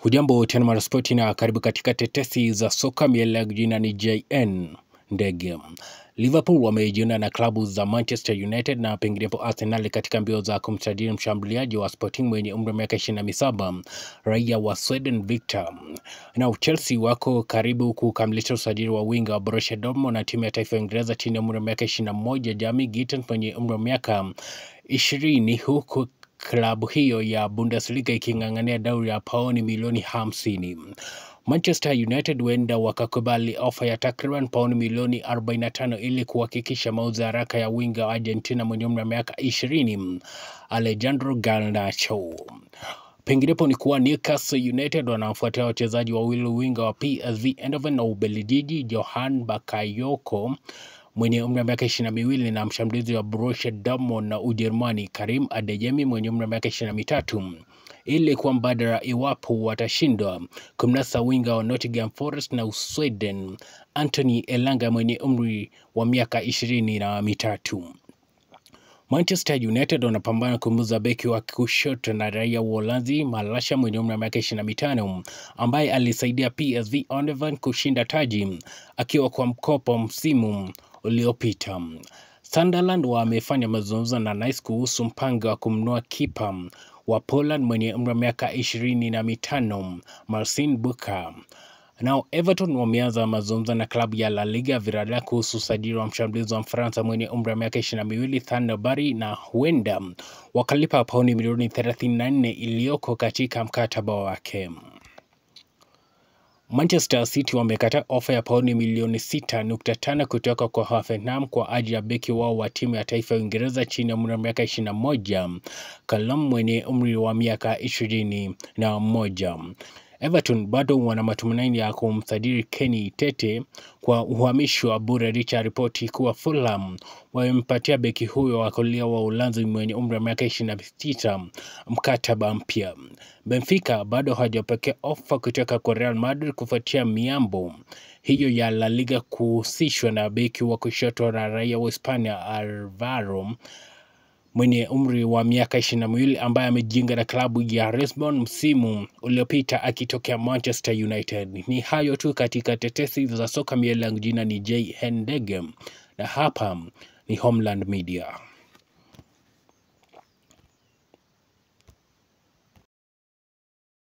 Hujambo tena mwanaspoti na karibu katika tetesi za soka. Miela jina ni JN Ndege. Liverpool wamejiunga na klabu za Manchester United na penginepo Arsenal katika mbio za kumsajili mshambuliaji wa Sporting mwenye umri wa miaka 27 raia wa Sweden Victor. Na Chelsea wako karibu kukamilisha usajili wa winga wa Borussia Dortmund na timu ya taifa ya Uingereza chini ya umri wa miaka 21 Jamie Gittens mwenye umri wa miaka 20, huku klabu hiyo ya Bundesliga iking'ang'ania dau ya pauni milioni 50. Manchester United huenda wakakubali ofa ya takriban pauni milioni 45 ili kuhakikisha mauzo haraka ya winga wa Argentina mwenye umri wa miaka 20 Alejandro Garnacho. Penginepo ni kuwa Newcastle United wanafuatia wachezaji wawili winga wa PSV Eindhoven na Ubelgiji Johan Bakayoko mwenye umri wa miaka 22 na mshambulizi wa Borussia Dortmund na Ujerumani Karim Adeyemi mwenye umri wa miaka 23 ili kuwa mbadala iwapo watashindwa kumnasa winga wa Nottingham Forest na Sweden Anthony Elanga mwenye umri wa miaka 23. Manchester United wanapambana kumuuza beki wa kushoto na raia wa Uholanzi Malasha mwenye umri wa miaka 25 ambaye alisaidia PSV Eindhoven kushinda taji akiwa kwa mkopo msimu uliopita. Sunderland wamefanya mazungumzo na Nice kuhusu mpango wa kumnunua kipa wa Poland mwenye umri wa miaka 25 Marcin Buka. Nao Everton wameanza mazungumzo na klabu ya La Liga Villarreal kuhusu usajili wa mshambulizi wa Mfaransa mwenye umri wa miaka 22 Thando Barry na huenda wakalipa pauni milioni 34 iliyoko katika mkataba wake. Manchester City wamekataa ofa ya pauni milioni 6.5 kutoka kwa Hoffenheim kwa ajili ya beki wao wa timu ya taifa ya Uingereza chini ya umri wa miaka 21 Callum mwenye umri wa miaka 21. Everton bado wana matumaini ya kumsajili Kenny Tete kwa uhamisho wa bure licha ya ripoti kuwa Fulham wamempatia beki huyo wa kulia wa Uholanzi mwenye umri wa miaka 26 mkataba mpya. Benfica bado hajapokea ofa kutoka kwa Real Madrid kufuatia miambo hiyo ya La Liga kuhusishwa na beki wa kushoto na raia wa Hispania Alvaro mwenye umri wa miaka 22 ambaye amejiunga na klabu ya Lisbon msimu uliopita akitokea Manchester United. Ni hayo tu katika tetesi za soka. Miela jina ni JN Ndege na hapa ni Homeland Media.